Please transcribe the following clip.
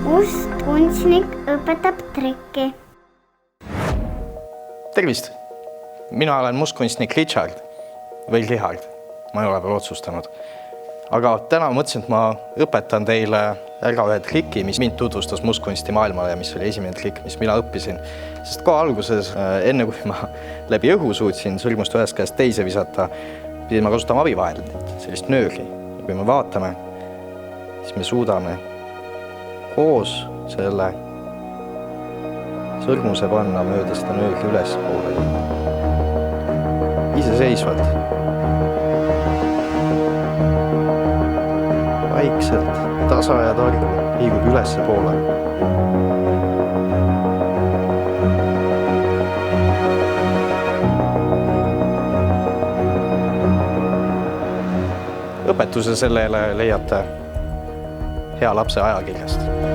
Mustkunstnik õpetab trikki. Tervist! Mina olen mustkunstnik Richard või Richard. Ma ei ole veel otsustanud. Aga täna mõtlesin, et ma õpetan teile ära ühe triki, mis mind tutvustas mustkunsti maailmale ja mis oli esimene trikk, mis mina õppisin. Sest kohe alguses, enne kui ma läbi õhu suutsin sõrmust ühest käest teise visata, pidin ma kasutama abivahendit, sellist nööri. Ja kui me vaatame, siis me suudame koos selle sõrmuse panna mööda seda nööri üles poole. Iseseisvalt. Vaikselt, tasa ja targu liigub ülesse poole. Õpetuse sellele leiate Hea lapse ajakirjast.